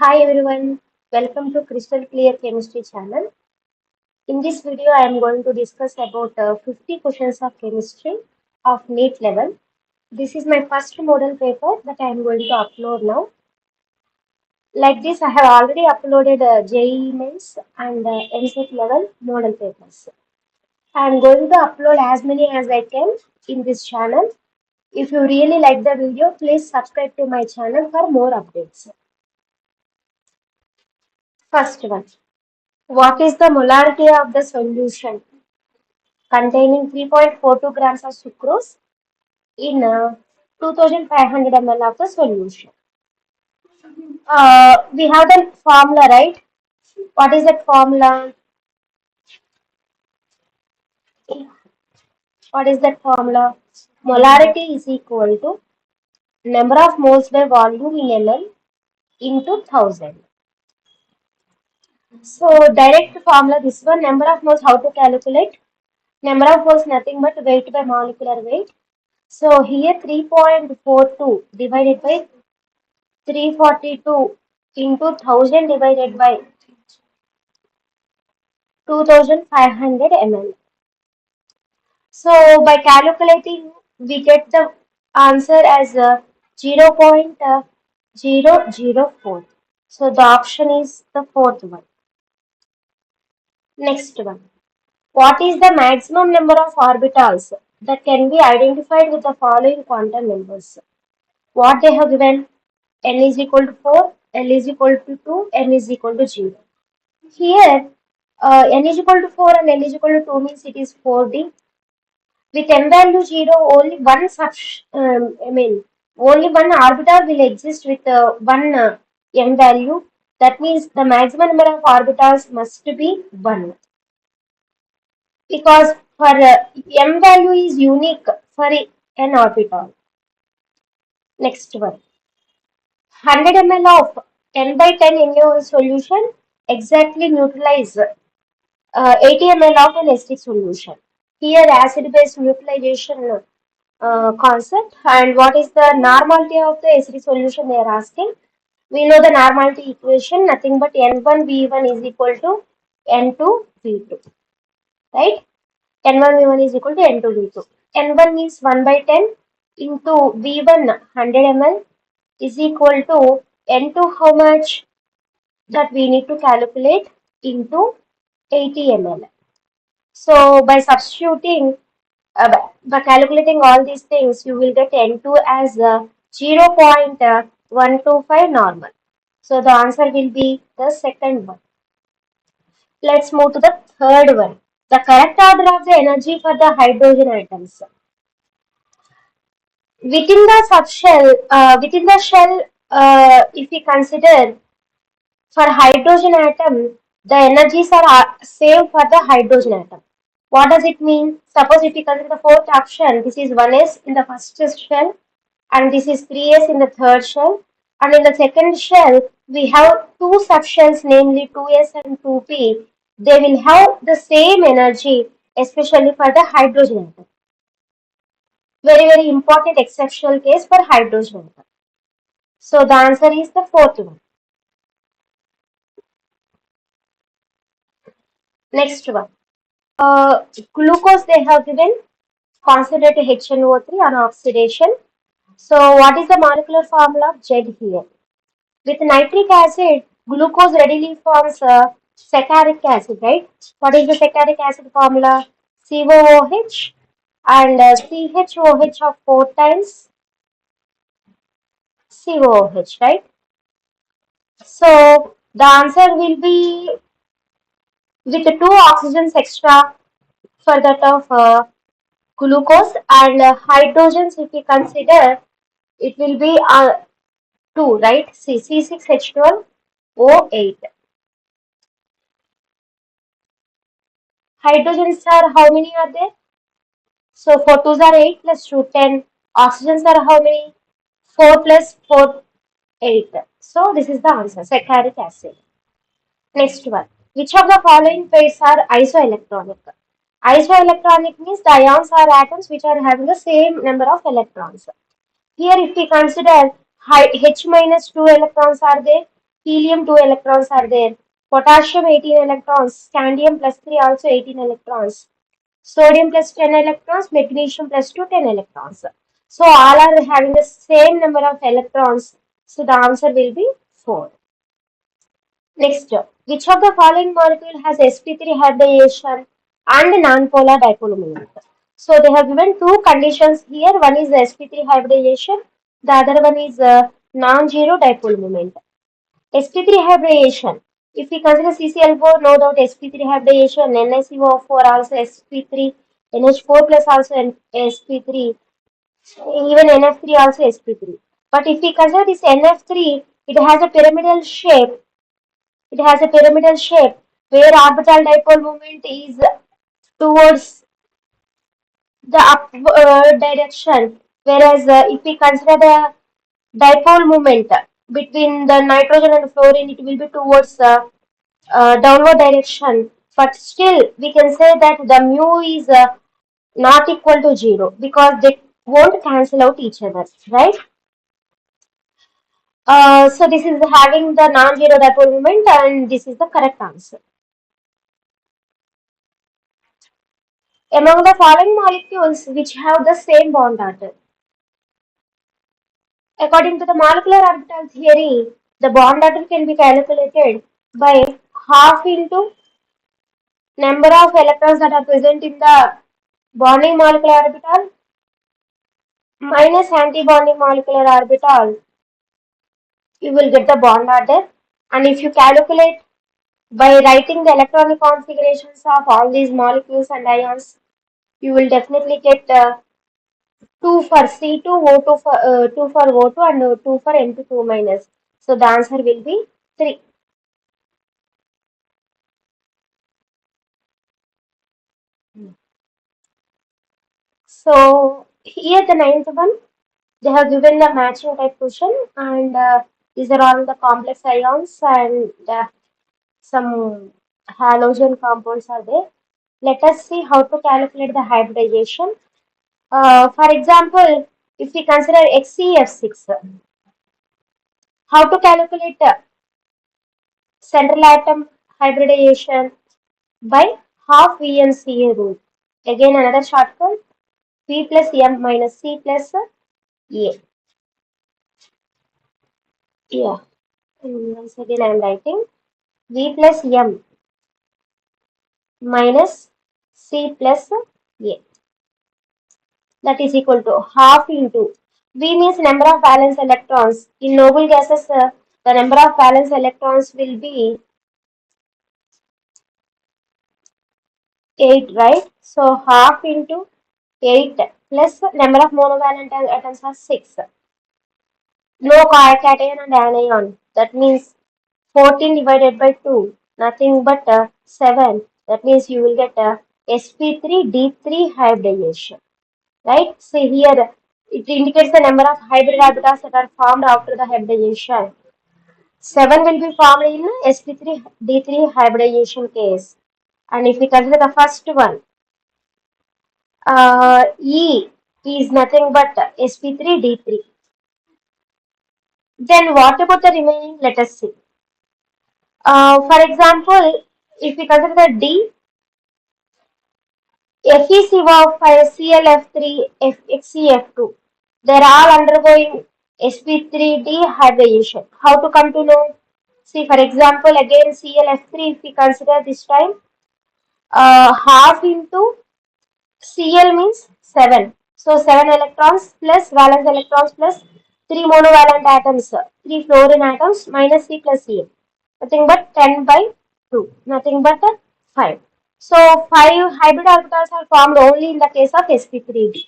Hi everyone, welcome to Crystal Clear Chemistry channel. In this video, I am going to discuss about 50 questions of chemistry of Neet level. This is my first model paper that I am going to upload now. Like this, I have already uploaded JEE mains and MSET level model papers. I am going to upload as many as I can in this channel. If you really like the video, please subscribe to my channel for more updates. First one. What is the molarity of the solution containing 3.42 grams of sucrose in 2500 ml of the solution? We have the formula, right? What is that formula? What is that formula? Molarity is equal to number of moles by volume in ml into 1000. So direct formula, this one, number of moles, how to calculate? Number of moles nothing but weight by molecular weight. So here 3.42 divided by 342 into 1000 divided by 2500 ml. So by calculating, we get the answer as 0.004. So the option is the fourth one. Next one. What is the maximum number of orbitals that can be identified with the following quantum numbers? What they have given: n is equal to 4, l is equal to 2, m is equal to 0. Here, n is equal to 4 and l is equal to 2 means it is 4D. With m value 0, only one only one orbital will exist with one m value. That means the maximum number of orbitals must be 1. Because for m value is unique for n orbital. Next one. 100 ml of 10 by 10 NaOH solution exactly neutralize 80 ml of an acidic solution. Here acid-base neutralization concept, and what is the normality of the acidic solution they are asking. We know the normality equation, nothing but N1V1 is equal to N2V2, right? N1V1 is equal to N2V2. N1 means 1 by 10 into V1 100 ml is equal to N2 how much, that we need to calculate into 80 ml. So by substituting, by calculating all these things, you will get N2 as 0.125 normal. So the answer will be the second one. Let's move to the third one. The correct order of the energy for the hydrogen atoms. Within the subshell, within the shell, if we consider for hydrogen atom, the energies are same for the hydrogen atom. What does it mean? Suppose if we consider the fourth option, this is 1s in the first shell and this is 3s in the third shell. And in the second shell, we have two subshells, namely 2s and 2p. They will have the same energy, especially for the hydrogen atom. Very, very important exceptional case for hydrogen atom. So the answer is the fourth one. Next one. Glucose they have given concentrated HNO3 on oxidation. So what is the molecular formula of Z here? With nitric acid, glucose readily forms saccharic acid, right? What is the saccharic acid formula? COOH and CHOH of 4 times COOH, right? So the answer will be with 2 oxygens extra for that of glucose, and hydrogens, if we consider, it will be 2, right? C6H12O8. Hydrogens are how many are there? So 4 2s are 8 plus 2 10. Oxygens are how many? 4 plus 4 8. So this is the answer, saccharic acid. Next one. Which of the following pairs are isoelectronic? Isoelectronic means the ions are atoms which are having the same number of electrons. Here if we consider H minus 2 electrons are there, Helium 2 electrons are there. Potassium 18 electrons. Scandium plus 3 also 18 electrons. Sodium plus 10 electrons. Magnesium plus 2 10 electrons. So all are having the same number of electrons. So the answer will be 4. Next, which of the following molecule has sp3 hybridization and non-polar dipole moment? So they have given two conditions here. One is the sp3 hybridization. The other one is non-zero dipole moment. sp3 hybridization. If we consider CCl4, no doubt sp3 hybridization, NiCO4 also sp3, NH4 plus also sp3, even NF3 also sp3. But if we consider this NF3, it has a pyramidal shape. It has a pyramidal shape where orbital dipole moment is towards the upward direction, whereas if we consider the dipole moment between the nitrogen and fluorine, it will be towards the downward direction. But still, we can say that the mu is not equal to 0 because they won't cancel out each other, right? So this is having the non-zero dipole moment, and this is the correct answer. Among the following molecules which have the same bond order, according to the molecular orbital theory, the bond order can be calculated by half into number of electrons that are present in the bonding molecular orbital minus anti-bonding molecular orbital. You will get the bond order, and if you calculate by writing the electronic configurations of all these molecules and ions, you will definitely get 2 for C2, O2 for 2 for O2 and 2 for N2 minus. So the answer will be 3. So here the ninth one, they have given the matching type question, and these are all the complex ions and some halogen compounds are there. Let us see how to calculate the hybridization. For example, if we consider XeF6, how to calculate central atom hybridization by half VNCA rule. Again, another shortcut, V plus M minus C plus A. Yeah, and once again I am writing V plus M minus C plus A. That is equal to half into V means number of valence electrons. In noble gases, the number of valence electrons will be 8, right? So half into 8 plus number of monovalent atoms are 6. No cation and anion. That means 14 divided by 2. Nothing but 7. That means you will get sp3d3 hybridization. Right? So here it indicates the number of hybrid orbitals that are formed after the hybridization. 7 will be formed in sp3d3 hybridization case. And if we consider the first one, E is nothing but sp3d3. Then what about the remaining? Let us see. For example, if we consider the D, FeCO5, ClF3, FeF2, they're all undergoing sp3d hybridization. How to come to know? See, for example, again ClF3, if we consider this time, half into Cl means 7. So 7 electrons plus valence electrons plus 3 monovalent atoms, 3 fluorine atoms minus C plus Cl. Nothing but 10 by 2. Nothing but 5. So 5 hybrid orbitals are formed only in the case of sp3d.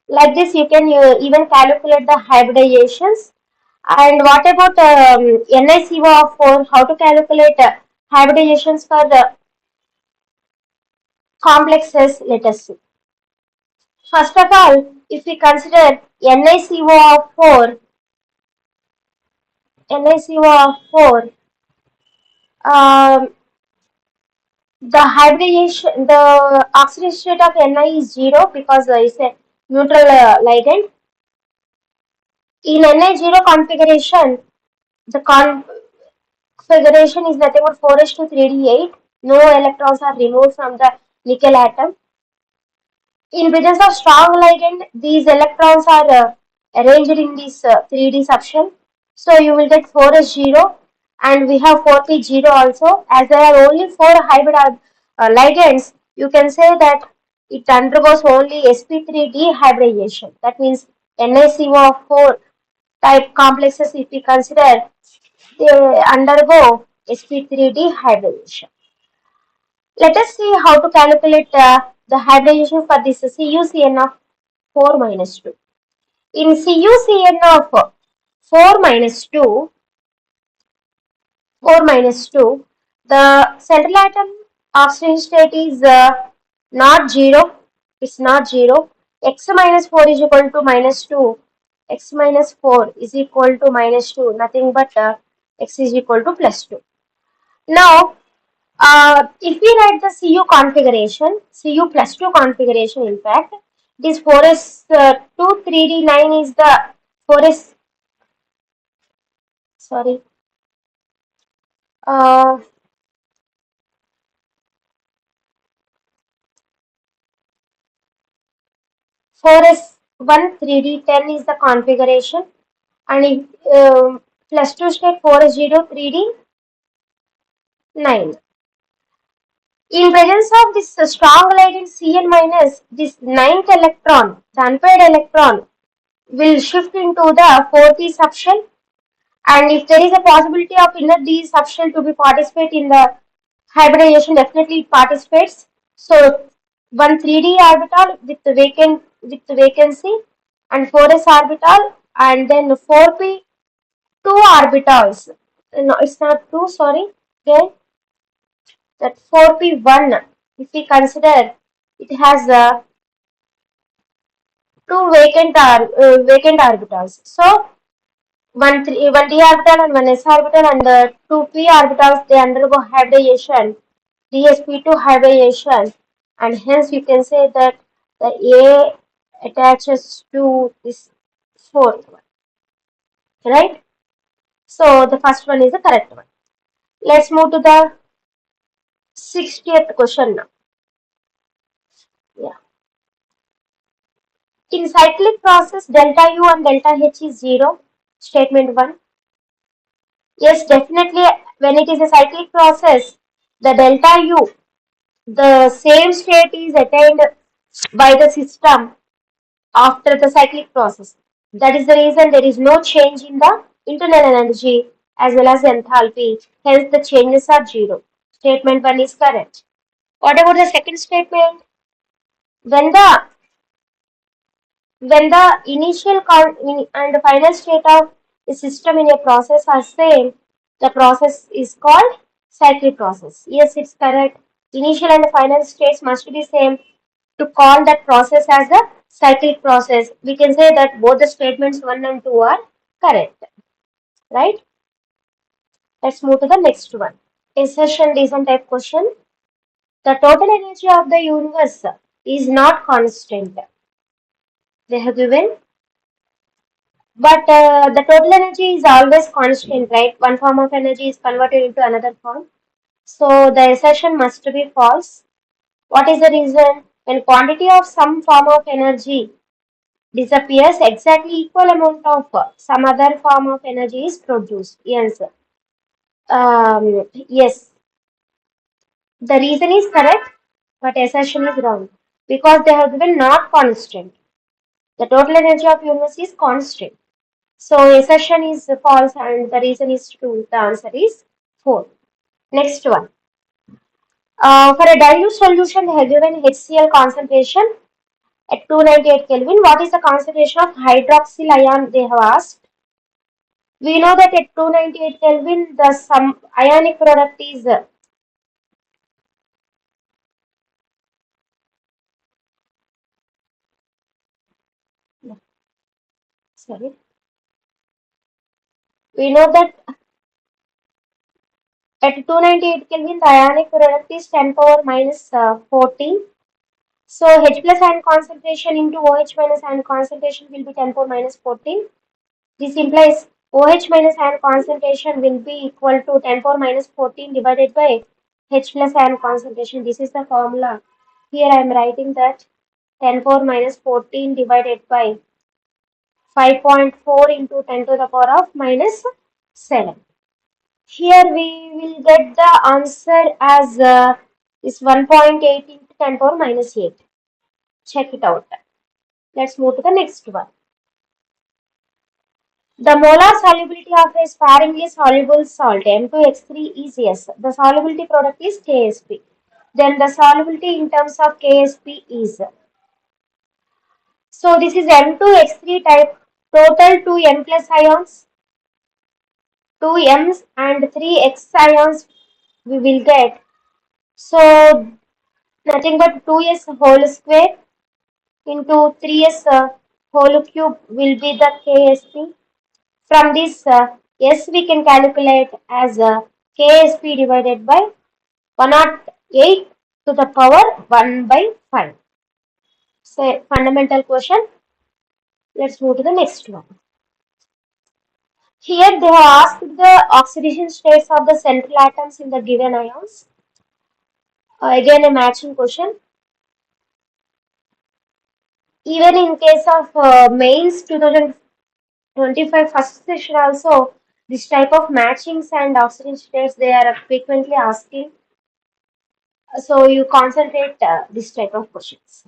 Like this, you can even calculate the hybridizations. And what about NiCO4? How to calculate hybridizations for the complexes? Let us see. First of all, if we consider NiCO4, NiCO4, um, the hybridization, the oxidation state of Ni is 0 because it's a neutral ligand. In Na0 configuration, The configuration is nothing but 4s to 3d8. No electrons are removed from the nickel atom. In presence of strong ligand, these electrons are arranged in this 3D subshell. So you will get 4s0 and we have 4p0 also. As there are only 4 hybrid ligands, you can say that it undergoes only sp3 dehybridization. That means NaCO of 4 type complexes, if we consider, they undergo sp3 dehybridization. Let us see how to calculate the hybridization for this CuCN of 4 minus 2. In CuCN of 4 minus 2, 4 minus 2, the central atom oxidation state is not 0. It's not 0. X minus 4 is equal to minus 2. X minus 4 is equal to minus 2. Nothing but X is equal to plus 2. Now, if we write the Cu configuration, Cu plus 2 configuration, in fact, this 4s 2 3d9 is the 4s, sorry, uh, 4s1 3d10 is the configuration, and if, plus 2 state 4s0 3d9. In presence of this strong ligand Cn minus, this ninth electron, the unpaired electron, will shift into the 4p subshell, and if there is a possibility of inner d subshell to be participate in the hybridization, definitely it participates. So one 3d orbital with the vacancy and 4s orbital, and then 4p 2 orbitals. No, it's not 2, sorry. Okay, that 4p1, if we consider, it has two vacant orbitals. So one d orbital and one s orbital, and the two p orbitals, they undergo hybridization, dsp2 hybridization, and hence you can say that the A attaches to this fourth one, right? So the first one is the correct one. Let's move to the 60th question now. Yeah. In cyclic process, delta U and delta H is 0. Statement 1. Yes, definitely, when it is a cyclic process, the delta U, the same state is attained by the system after the cyclic process. That is the reason there is no change in the internal energy as well as enthalpy. Hence, the changes are 0. Statement 1 is correct. What about the second statement? When the initial and the final state of the system in a process are same, the process is called cyclic process. Yes, it's correct. Initial and final states must be same to call that process as a cyclic process. We can say that both the statements 1 and 2 are correct. Right? Let's move to the next one. Assertion reason type question. The total energy of the universe is not constant. They have given, but the total energy is always constant, right? One form of energy is converted into another form. So the assertion must be false. What is the reason? When quantity of some form of energy disappears, exactly equal amount of some other form of energy is produced. Yes. Yes. The reason is correct, but assertion is wrong because they have given not constant. The total energy of universe is constant. So assertion is false and the reason is true. The answer is 4. Next one. For a dilute solution, they have given HCl concentration at 298 Kelvin. What is the concentration of hydroxyl ion? They have asked. We know that at 298 Kelvin, the some ionic product is sorry. We know that at 298 Kelvin, the ionic product is 10 power minus 14. So H plus ion concentration into OH minus ion concentration will be 10 power minus 14. This implies OH minus ion concentration will be equal to 10 power minus 14 divided by H plus ion concentration. This is the formula. Here I am writing that 10 power minus 14 divided by 5.4 into 10 to the power of minus 7. Here we will get the answer as is 1.8 into 10 power minus 8. Check it out. Let's move to the next one. The molar solubility of a sparingly soluble salt M2H3 is S. The solubility product is KSP. Then the solubility in terms of KSP is. So this is M2H3 type. Total 2 N plus ions, 2 M's and 3 X ions we will get. So nothing but 2S whole square into 3S whole cube will be the KSP. From this S we can calculate as KSP divided by 108 to the power 1 by 5. So fundamental question. Let's move to the next one. Here they have asked the oxidation states of the central atoms in the given ions. Again a matching question. Even in case of mains 2025 first session also, this type of matchings and oxidation states they are frequently asking. So you concentrate this type of questions.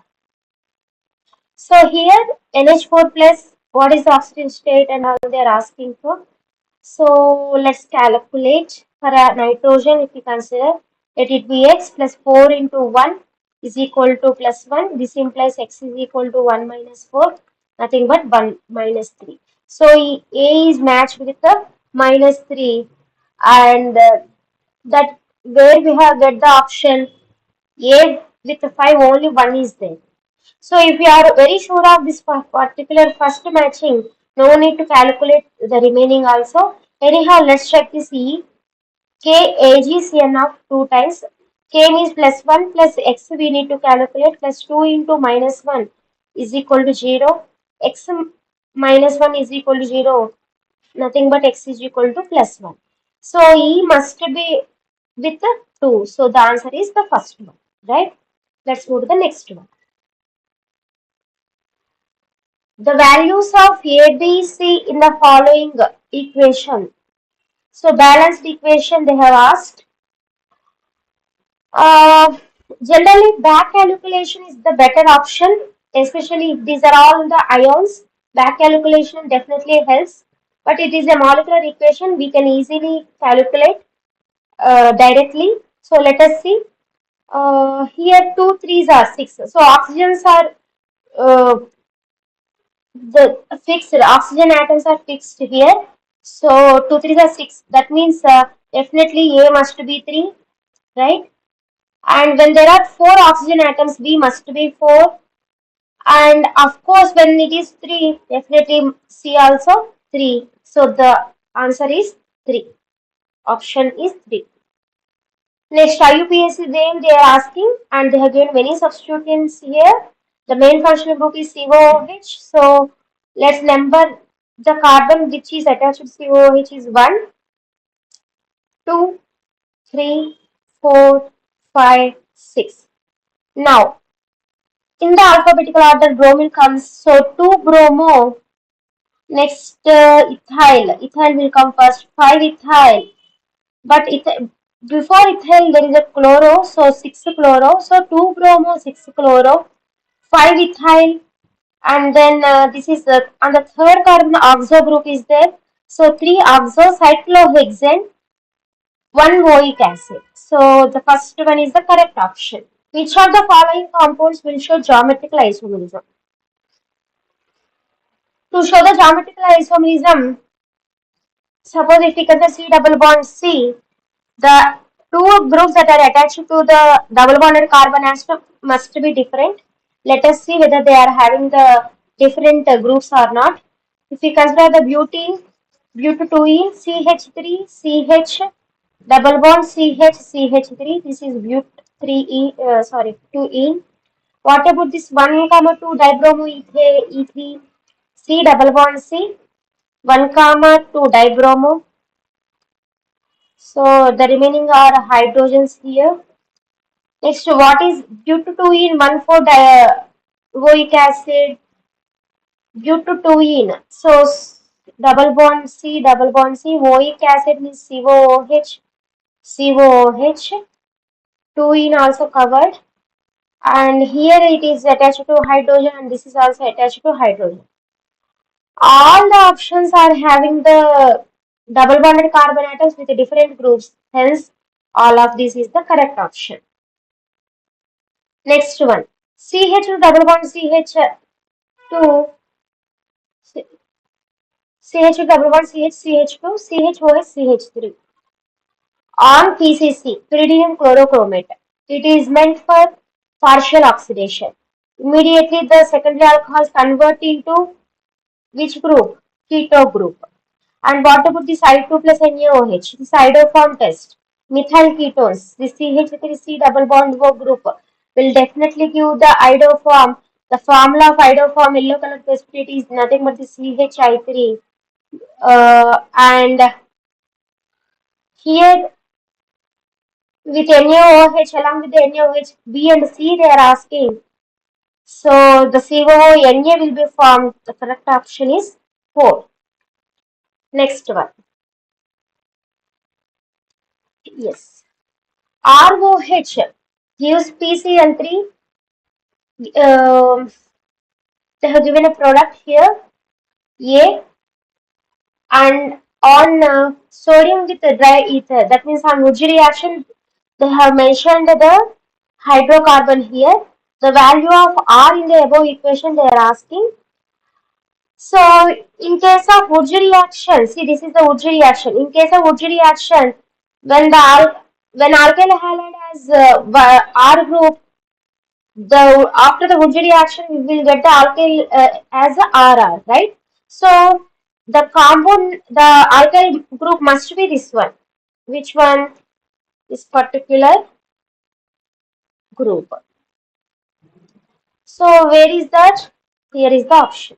So here NH4 plus, what is the oxidation state and how they are asking for. So let's calculate for a nitrogen if we consider, let it be x plus 4 into 1 is equal to plus 1. This implies x is equal to 1 minus 4, nothing but 1 minus 3. So A is matched with the minus 3 and that where we have get the option A with the 5 only 1 is there. So if you are very sure of this particular first matching, no need to calculate the remaining also. Anyhow, let's check this E. K AgCN of 2 times. K means plus 1 plus x we need to calculate plus 2 into minus 1 is equal to 0. X minus 1 is equal to 0. Nothing but x is equal to plus 1. So E must be with the 2. So the answer is the first one. Right? Let's go to the next one. The values of A, B, C in the following equation. So balanced equation they have asked. Uh, Generally back calculation is the better option, especially if these are all the ions. Back calculation definitely helps, but it is a molecular equation we can easily calculate directly. So let us see. Here 2 3s are 6. So oxygens are uh, the fixed oxygen atoms are fixed here. So 2 3s are 6. That means definitely A must be 3, right? And when there are 4 oxygen atoms, B must be 4. And of course, when it is 3, definitely C also 3. So the answer is 3. Option is 3. Next, IUPAC name they are asking, and they have given many substituents here. The main functional group is COOH. So let's number the carbon which is attached to COOH is 1, 2, 3, 4, 5, 6. Now, in the alphabetical order, bromine comes. So 2 bromo. Next, ethyl. Ethyl will come first. 5 ethyl. But before ethyl, there is a chloro. So 6 chloro. So 2 bromo, 6 chloro. 5 ethyl. And then this is on the third carbon, oxo group is there. So 3 oxocyclohexane, 1 oic acid. So the first one is the correct option. Which of the following compounds will show geometrical isomerism? To show the geometrical isomerism, suppose if we consider C double bond C, the two groups that are attached to the double bonded carbon atom must be different. Let us see whether they are having the different groups or not. If we consider the butene, but2ene, CH3, CH, double bond CH, CH3, this is but3e, 2ene. What about this 1, 2 dibromo E3, C double bond C? 1 comma 2 dibromo. So the remaining are hydrogens here. Next, what is butadiene 1,4-dioic acid? Butadiene. So double bond C, double bond C. Oic acid means COOH, COOH. Toluene also covered. And here it is attached to hydrogen, and this is also attached to hydrogen. All the options are having the double bonded carbon atoms with different groups. Hence, all of this is the correct option. Next one. CH2 double bond CH2 CH2 double bond CH2 CHOH CH3 on PCC pyridinium chlorochromate. It is meant for partial oxidation. Immediately the secondary alcohols convert into which group? Keto group. And what about the Side2 plus NaOH? The sideoform test. Methyl ketones. The CH3C double bond O group will definitely give the idoform. The formula of idoform yellow color precipitate is nothing but the CHI3. And here with NaOH along with the NaOH B and C they are asking. So the COO will be formed. The correct option is 4. Next one. Yes. ROH gives PCl3. Um, they have given a product here, A, and on sodium with the dry ether. That means on Wood reaction, they have mentioned the hydrocarbon here. The value of R in the above equation they are asking. So, in case of Wood reaction, see this is the Wood reaction. In case of Wood reaction, when the when alkyl halide has R group, the after the Wood reaction we will get the alkyl as a RR, right? So the compound, the alkyl group must be this one. Which one? This particular group. So where is that? Here is the option.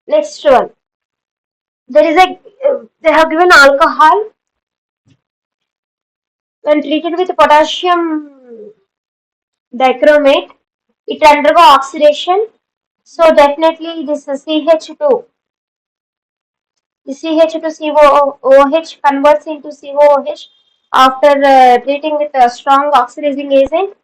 Next one. There is a they have given alcohol when treated with potassium dichromate, it undergo oxidation. So definitely this CH2, the CH2COOH converts into COOH after treating with a strong oxidizing agent.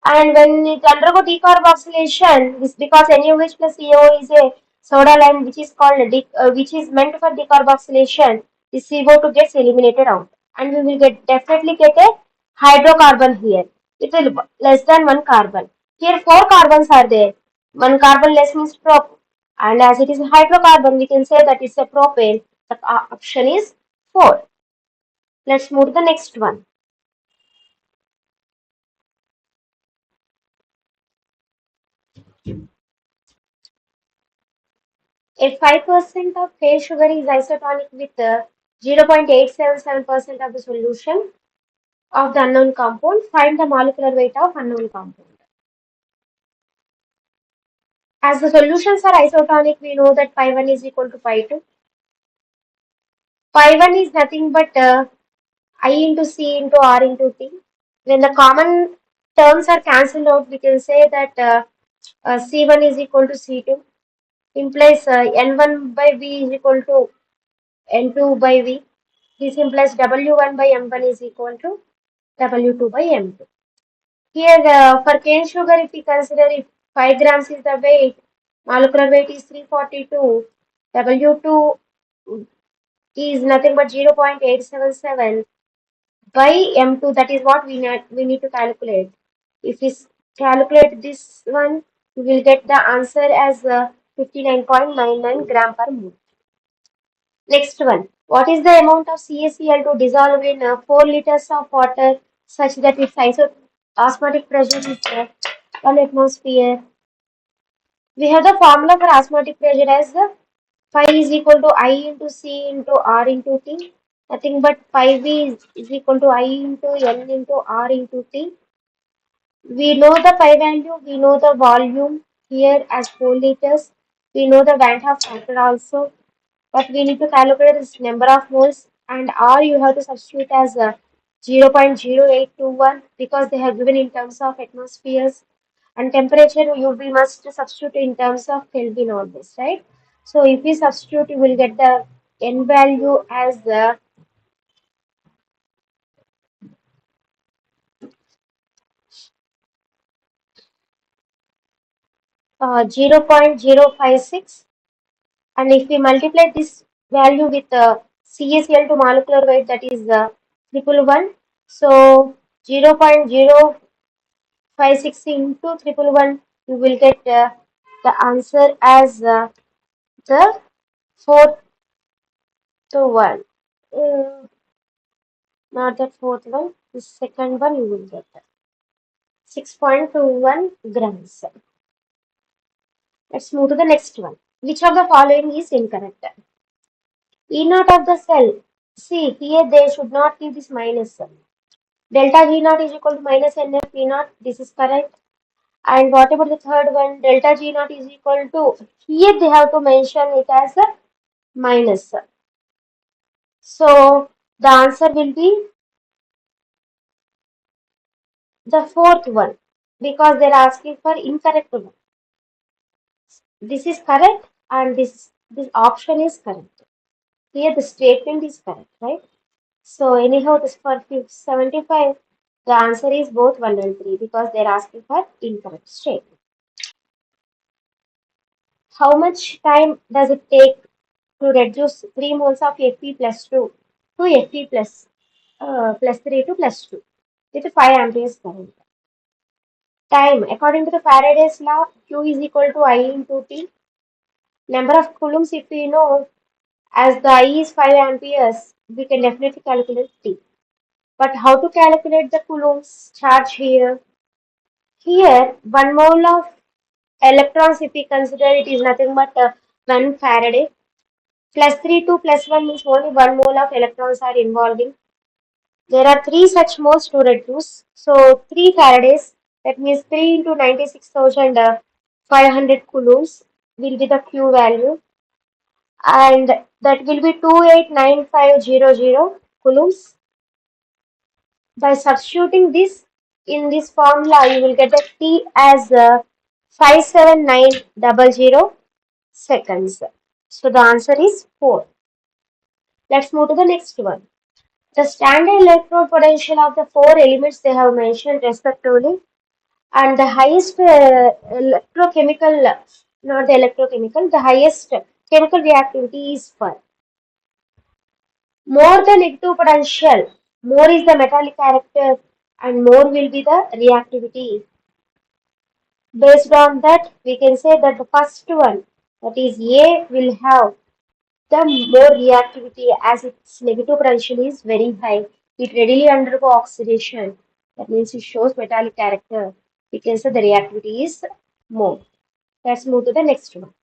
And when it undergo decarboxylation, this because NaOH plus CO is a soda lime which is called which is meant for decarboxylation, the CO2 gets eliminated out, and we will definitely get a hydrocarbon here. It will less than one carbon. Here four carbons are there. One carbon less means prop, and as it is a hydrocarbon, we can say that it's a propane. The option is 4. Let's move to the next one. If 5% of cane sugar is isotonic with 0.877% of the solution of the unknown compound, find the molecular weight of unknown compound. As the solutions are isotonic, we know that pi 1 is equal to pi 2. Pi 1 is nothing but I into C into R into T. When the common terms are cancelled out, we can say that C1 is equal to C2, implies N1 by V is equal to N2 by V. This implies W1 by M1 is equal to W2 by M2. Here, for cane sugar, if we consider if 5 grams is the weight, molecular weight is 342, W2 is nothing but 0.877 by M2. That is what we need to calculate. If we calculate this one, we will get the answer as 59.99 gram per mole. Next one. What is the amount of CaCl to dissolve in 4 liters of water such that its osmotic pressure is 1 atmosphere? We have the formula for osmotic pressure as phi is equal to I into C into R into T. Nothing but pi V is equal to I into N into R into T. We know the pi value, we know the volume here as 4 liters, we know the Van Hoff factor also, but we need to calculate this number of moles and R you have to substitute as 0.0821 because they have given in terms of atmospheres and temperature we must substitute in terms of Kelvin always, right? So if we substitute, you will get the N value as 0.056, and if we multiply this value with CaCl to molecular weight, that is 111. So 0.056 into 111, you will get the answer as the 4 to 1. Not the fourth one, the second one you will get 6.21 grams. Let's move to the next one. Which of the following is incorrect? E naught of the cell. See, here they should not give this minus. Delta G naught is equal to minus NF P naught. This is correct. And what about the third one? Delta G naught is equal to, here they have to mention it as a minus. So the answer will be the fourth one because they're asking for incorrect one. This is correct and this option is correct. Here the statement is correct, right? So anyhow, this for 75, the answer is both 1 and 3 because they're asking for incorrect statement. How much time does it take to reduce 3 moles of Fe plus 2 to Fe plus 3 to plus 2 with 5 amperes current? Time, according to the Faraday's law, Q is equal to I into T. Number of coulombs, if we know, as the I is 5 amperes, we can definitely calculate T. But how to calculate the coulombs charge here? Here, 1 mole of electrons, if we consider it is nothing but 1 Faraday. Plus 3 to plus 1 means only 1 mole of electrons are involving. There are 3 such moles to reduce. So 3 Faradays, that means 3 into 96,500 coulombs will be the Q value. And that will be 289500 coulombs. By substituting this in this formula, you will get the T as 57900 seconds. So the answer is 4. Let's move to the next one. The standard electrode potential of the 4 elements they have mentioned respectively, and the highest electrochemical, not the electrochemical, the highest chemical reactivity is for. More the negative potential, more is the metallic character, and more will be the reactivity. Based on that, we can say that the first one, that is A, will have the more reactivity as its negative potential is very high. It readily undergo oxidation. That means it shows metallic character. We can say the reactivity is more. Let's move to the next one.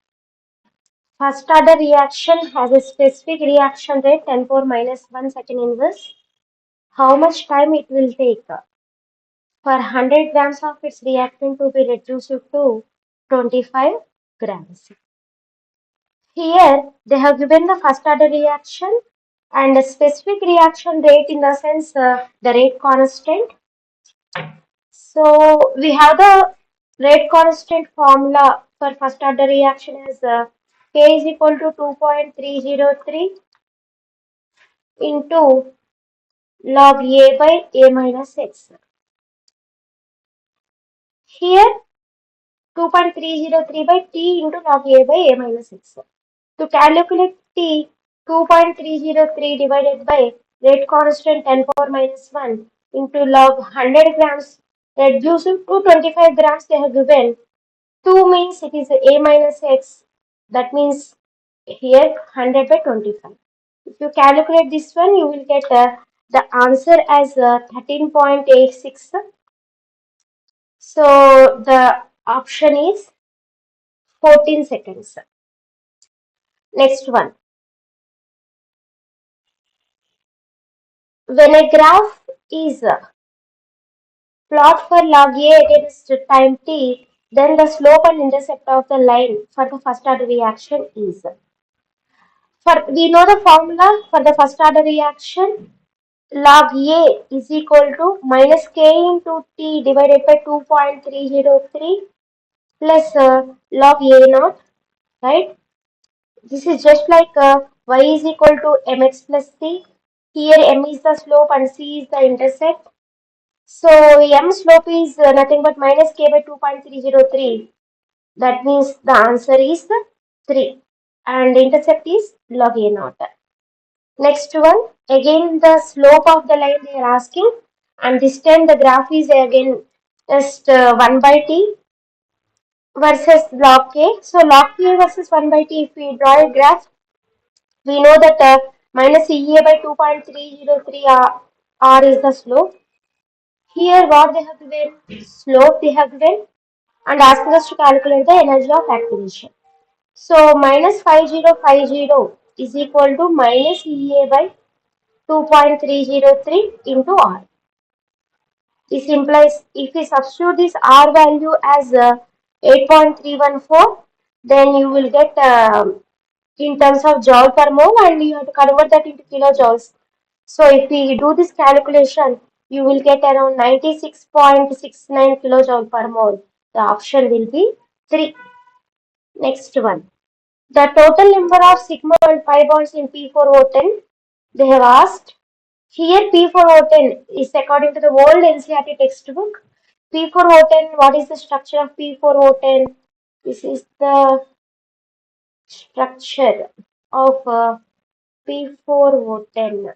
First order reaction has a specific reaction rate 10 power minus 1 second inverse. How much time it will take for 100 grams of its reactant to be reduced to 25 grams. Here they have given the first order reaction and a specific reaction rate in the sense the rate constant. So we have the rate constant formula for first order reaction as K is equal to 2.303 into log A by A minus X. Here 2.303 by T into log A by A minus X. To calculate T, 2.303 divided by rate constant 10 power minus 1 into log 100 grams reduced to 25 grams they have given. 2 means it is A minus X. That means here 100 by 25. If you calculate this one, you will get the answer as 13.86. So the option is 14 seconds. Next one. When a graph is Plot for log A at its time t, then the slope and intercept of the line for the first order reaction is. We know the formula for the first order reaction. Log A is equal to minus k into t divided by 2.303 plus log A naught, right? This is just like y is equal to mx plus c. Here m is the slope and c is the intercept. So m slope is nothing but minus k by 2.303. That means the answer is 3 and intercept is log A naught. Next one, again the slope of the line they are asking, and this time the graph is again just 1 by t versus log k. So log k versus 1 by t, if we draw a graph, we know that minus EA by 2.303 R is the slope. Here what they have given, slope they have given and asking us to calculate the energy of activation. So minus 5050 is equal to minus EA by 2.303 into R. This implies if we substitute this R value as 8.314, then you will get in terms of joule per mole and you have to convert that into kilojoules. So if we do this calculation, you will get around 96.69 kilojoule per mole. The option will be 3. Next one. The total number of sigma and pi bonds in P4O10, they have asked. Here P4O10 is according to the old NCERT textbook. P4O10, what is the structure of P4O10? This is the structure of P4O10.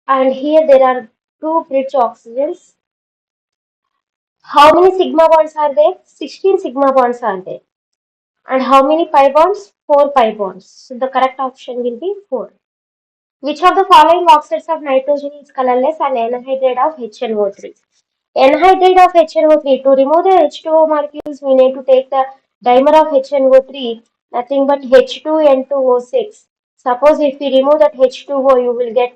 And here there are two bridge oxygens. How many sigma bonds are there? 16 sigma bonds are there. And how many pi bonds? 4 pi bonds. So the correct option will be 4. Which of the following oxides of nitrogen is colorless and anhydride of HNO3? Anhydride of HNO3. To remove the H2O molecules, we need to take the dimer of HNO3, nothing but H2N2O6. Suppose if we remove that H2O, you will get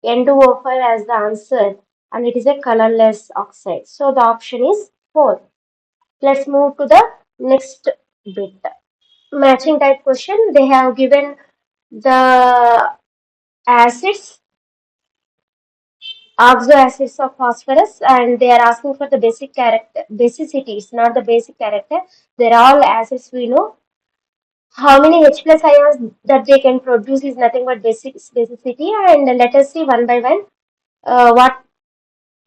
N2O5 as the answer, and it is a colorless oxide. So the option is 4. Let's move to the next bit. Matching type question. They have given the acids, oxoacids of phosphorus, and they are asking for the basic character, basicity. It's not the basic character. They're all acids we know. How many H plus ions that they can produce is nothing but basicity. And let us see one by one what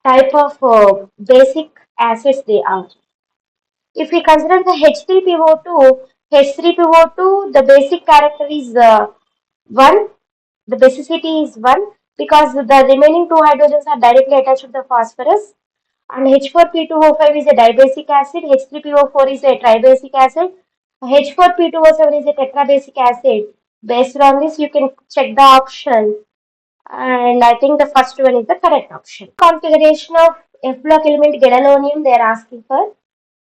type of basic acids they are. If we consider the H3PO2, H3PO2, the basic character is 1. The basicity is 1 because the remaining two hydrogens are directly attached to the phosphorus. And H4P2O5 is a dibasic acid, H3PO4 is a tribasic acid, H4P2O7 is a tetrabasic acid. Based on this, you can check the option, and I think the first one is the correct option. Configuration of F block element gadolinium they are asking for.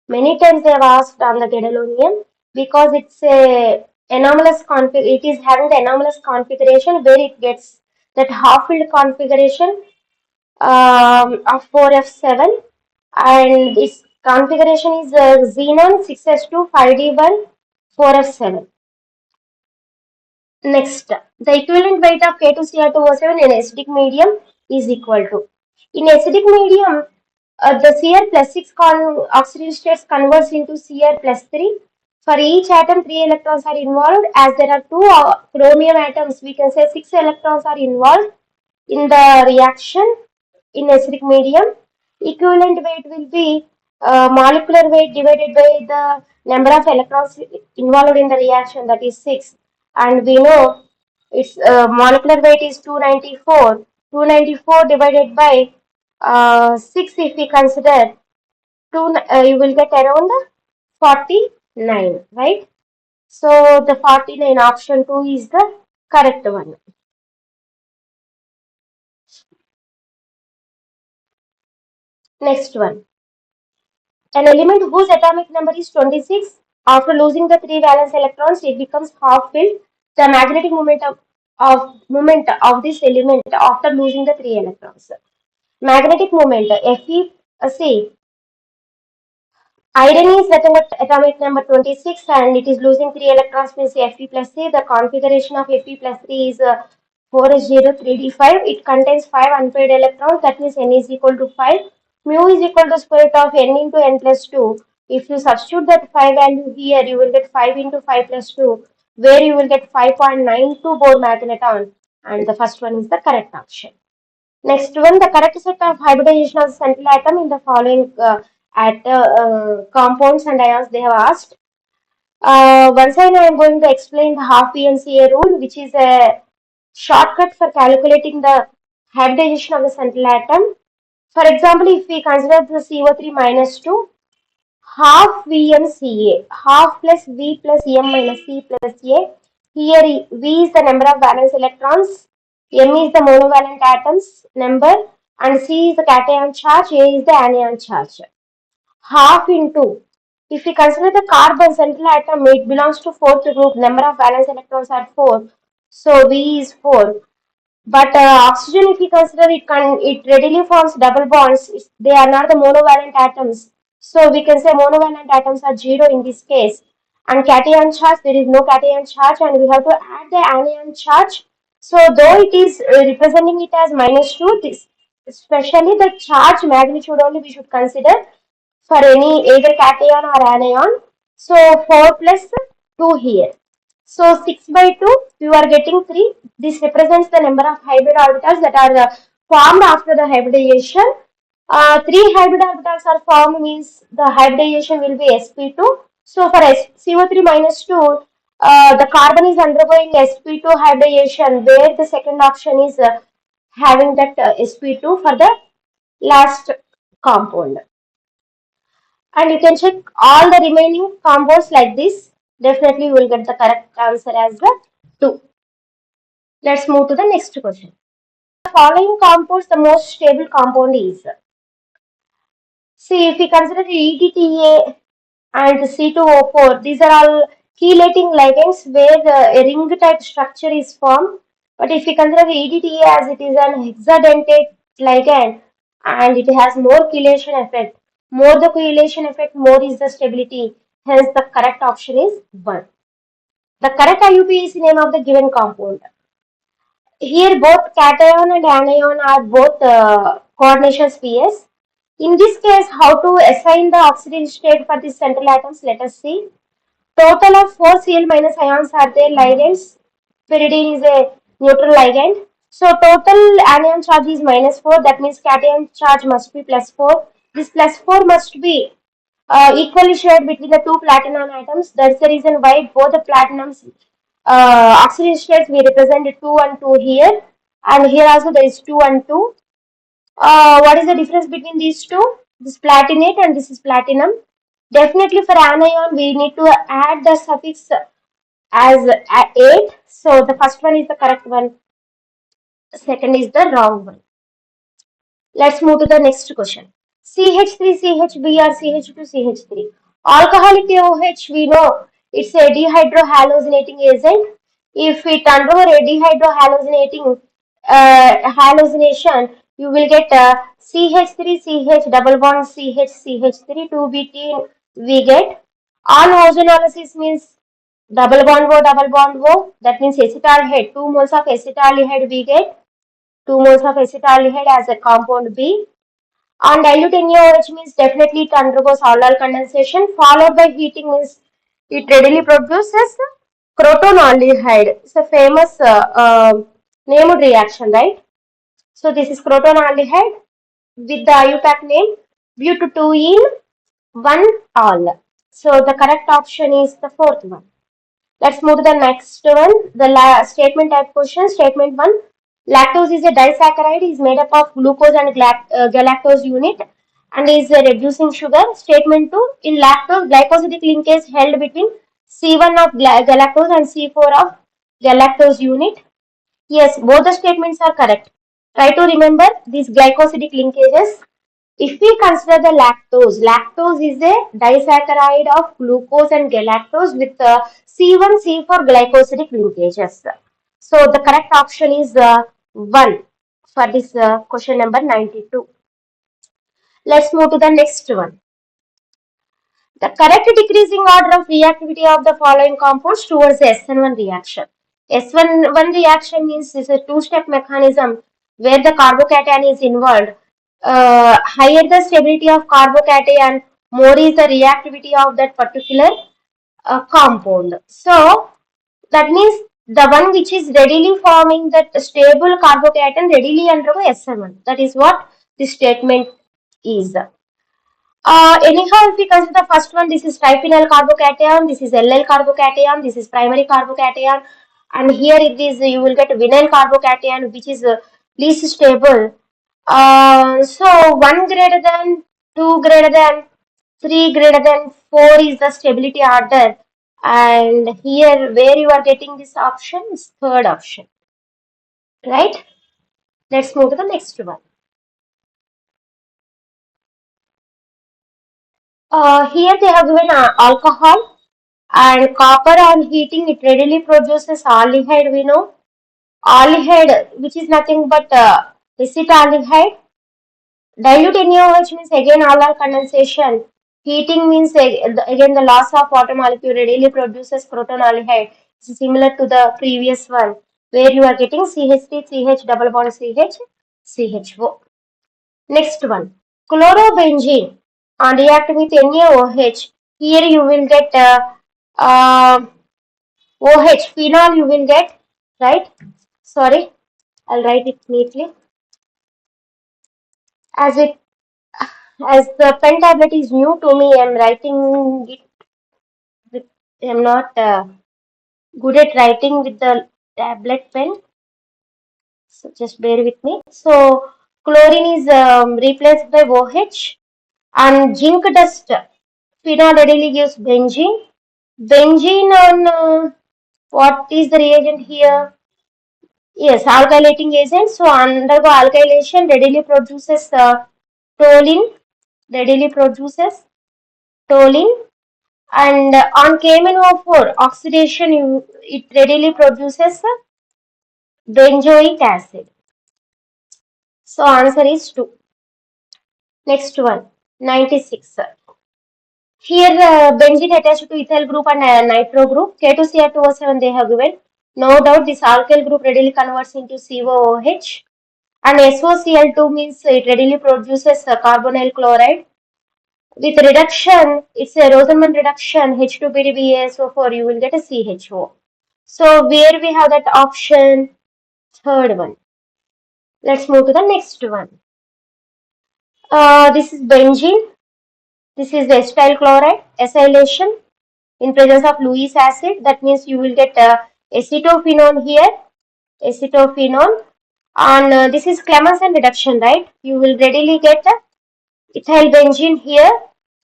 Many times they have asked on the gadolinium because it's a anomalous it is having the anomalous configuration where it gets that half-filled configuration of 4F7, and this configuration is xenon 6S2 5D1 4F7. Next, the equivalent weight of K2Cr2O7 in acidic medium is equal to. In acidic medium, the Cr plus 6 oxygen states converts into Cr plus 3. For each atom, 3 electrons are involved. As there are 2 chromium atoms, we can say 6 electrons are involved in the reaction in acidic medium. Equivalent weight will be molecular weight divided by the number of electrons involved in the reaction, that is 6. And we know its molecular weight is 294. 294 divided by 6, if we consider 2, you will get around 49, right? So the 49, option 2 is the correct one. Next one. An element whose atomic number is 26, after losing the 3 valence electrons, it becomes half filled. The magnetic moment of of moment of this element after losing the 3 electrons. Magnetic moment Fe, see, iron is atomic number 26 and it is losing 3 electrons means Fe plus C. The configuration of Fe plus 3 is 4s03d5. It contains 5 unpaired electrons, that means N is equal to 5. Mu is equal to square root of N into N plus 2. If you substitute that 5 value here, you will get 5 into 5 plus 2, where you will get 5.92 Bohr magneton, and the first one is the correct option. Next one, the correct set of hybridization of the central atom in the following compounds and ions they have asked. Once again, I am going to explain the half PNCA rule, which is a shortcut for calculating the hybridization of the central atom. For example, if we consider the CO3 minus 2, half VMCA, half plus V plus M minus C plus A. Here V is the number of valence electrons, M is the monovalent atoms number, and C is the cation charge, A is the anion charge. Half into, if we consider the carbon central atom, it belongs to fourth group, number of valence electrons are 4, so V is 4. But oxygen, if we consider it readily forms double bonds. They are not the monovalent atoms. So we can say monovalent atoms are 0 in this case. And cation charge, there is no cation charge, and we have to add the anion charge. So though it is representing it as minus 2, this, especially the charge magnitude only we should consider for any either cation or anion. So 4 plus 2 here. So 6 by 2, you are getting 3. This represents the number of hybrid orbitals that are formed after the hybridization. 3 hybrid orbitals are formed means the hybridization will be sp2. So for CO3 minus 2, the carbon is undergoing sp2 hybridization, where the second option is having that sp2 for the last compound. And you can check all the remaining compounds like this. Definitely you will get the correct answer as the 2. Let's move to the next question. The following compounds, the most stable compound is. See, if we consider the EDTA and C2O4, these are all chelating ligands where a ring type structure is formed. But if we consider the EDTA as it is an hexadentate ligand and it has more chelation effect, more the chelation effect, more is the stability. Hence, the correct option is 1. The correct IUP is the name of the given compound. Here both cation and anion are both coordination spheres. In this case, how to assign the oxidation state for these central atoms? Let us see. Total of 4 Cl minus ions are there ligands. Pyridine is a neutral ligand. So total anion charge is minus 4. That means cation charge must be plus 4. This plus 4 must be equally shared between the two platinum atoms. That's the reason why both the platinums oxidation states we represented 2 and 2 here. And here also there is 2 and 2. What is the difference between these two? This platinate and this is platinum. Definitely for anion we need to add the suffix as 8. So the first one is the correct one. Second is the wrong one. Let's move to the next question. CH3, CHB or CH2, CH3. Alcoholic OH, we know it's a dehydrohallucinating agent. If it undergo a dehydrohallucinating hallucination, you will get CH3, CH double bond CH, CH3, 2BT we get. On ozonolysis means double bond O, double bond O. That means acetaldehyde, 2 moles of acetaldehyde we get. 2 moles of acetaldehyde as a compound B. On dilute NaOH means definitely it undergoes aldol condensation, followed by heating means it readily produces crotonaldehyde. It's a famous named reaction, right? So this is crotonaldehyde with the IUPAC name but2 in 1 all. So the correct option is the fourth one. Let's move to the next one. The statement type question. Statement 1. Lactose is a disaccharide, is made up of glucose and galactose unit and is reducing sugar. Statement 2. In lactose, glycosidic linkage held between C1 of galactose and C4 of galactose unit. Yes, both the statements are correct. Try to remember these glycosidic linkages. If we consider the lactose is a disaccharide of glucose and galactose with C1, C4 glycosidic linkages. So the correct option is 1 for this question number 92. Let's move to the next one. The correct decreasing order of reactivity of the following compounds towards the SN1 reaction. SN1 reaction means it's a two-step mechanism where the carbocation is involved. Higher the stability of carbocation, more is the reactivity of that particular compound. So that means the one which is readily forming that stable carbocation readily undergo SN1. That is what this statement is. Anyhow, if we consider the first one, this is triphenyl carbocation, this is LL carbocation, this is primary carbocation, and here it is you will get vinyl carbocation, which is least stable. So 1 greater than, 2 greater than, 3 greater than 4 is the stability order, and here where you are getting this option is third option, right? Let's move to the next one. Here they have given alcohol and copper on heating it readily produces aldehyde. We know aldehyde, which is nothing but acetaldehyde. Dilute NaOH means again all condensation. Heating means again the loss of water molecule readily produces protonaldehyde. It's similar to the previous one where you are getting CH3, CH double bond CH, CHO. Next one, chlorobenzene on reacting with NaOH. Here you will get OH, phenol you will get, right? Sorry, I'll write it neatly. As it as the pen tablet is new to me, I'm writing it with, I'm not good at writing with the tablet pen. So just bear with me. So chlorine is replaced by OH and zinc dust. Phenol readily gives benzene. Benzene on what is the reagent here? Yes, alkylating agent. So undergo alkylation readily produces toluene, readily produces toluene, and on KMnO4 oxidation, it readily produces benzoic acid. So answer is 2. Next one, 96. Here benzene attached to ethyl group and nitro group. K2Cr2O7 they have given. No doubt this alkyl group readily converts into COOH. And SOCl2 means it readily produces carbonyl chloride. With reduction, it's a Rosenman reduction, H2PDBaSO4, you will get a CHO. So where we have that option? Third one. Let's move to the next one. This is benzene. This is the acetyl chloride, acylation in presence of Lewis acid. That means you will get acetophenone here, acetophenone. And this is Clemmensen reduction, right? You will readily get ethyl benzene here.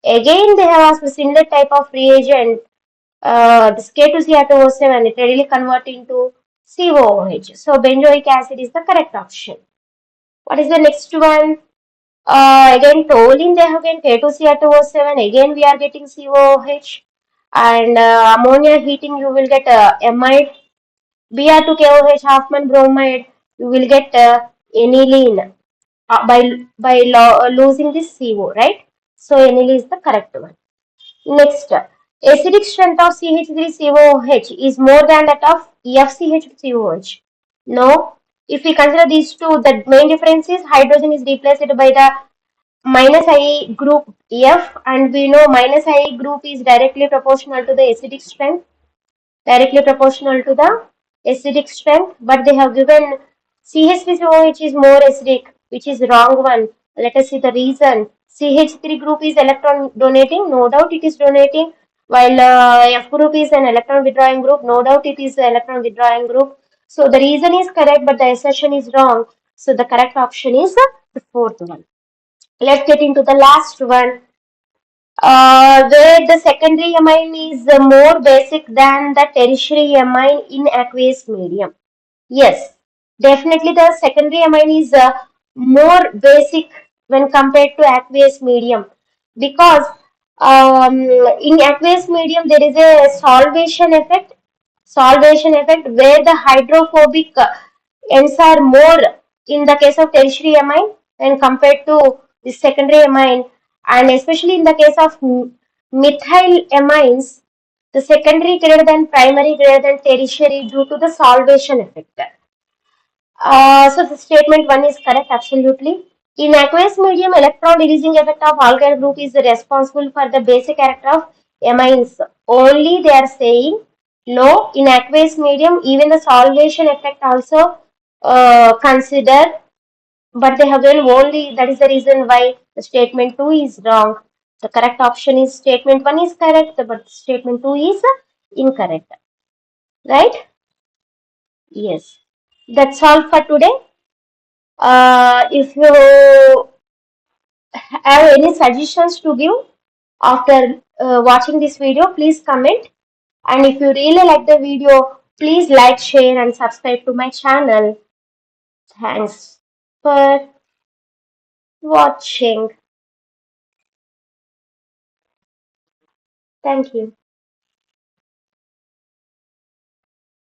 Again, they have asked a similar type of reagent. This K2Cr2O7, it readily convert into COOH. So benzoic acid is the correct option. What is the next one? Again, toluene they have again K2Cr2O7. Again, we are getting COOH. And ammonia heating, you will get amide. Br2KOH, Hoffman bromide, you will get aniline by losing this CO, right? So aniline is the correct one. Next, acidic strength of CH3COOH is more than that of FCH2COOH. No. If we consider these two, the main difference is hydrogen is replaced by the minus I group F, and we know minus I group is directly proportional to the acidic strength, directly proportional to the acidic strength, but they have given CH3COOH is more acidic, which is wrong one. Let us see the reason. CH3 group is electron donating, no doubt it is donating, while F group is an electron withdrawing group, no doubt it is an electron withdrawing group. So the reason is correct, but the assertion is wrong. So the correct option is the fourth one. Let's get into the last one. Where the secondary amine is more basic than the tertiary amine in aqueous medium. Yes, definitely the secondary amine is more basic when compared to aqueous medium, because in aqueous medium there is a solvation effect. solvation effect where the hydrophobic ends are more in the case of tertiary amine when compared to the secondary amine, and especially in the case of methyl amines, the secondary greater than primary greater than tertiary due to the solvation effect. So the statement one is correct, absolutely. In aqueous medium, electron releasing effect of alkyl group is responsible for the basic character of amines. Only they are saying no. In aqueous medium, even the solvation effect also consider, but they have given only. That is the reason why the statement two is wrong. The correct option is statement one is correct, but statement two is incorrect. Right? Yes. That's all for today. If you have any suggestions to give after watching this video, please comment. And if you really like the video, please like, share, and subscribe to my channel. Thanks for watching. Thank you.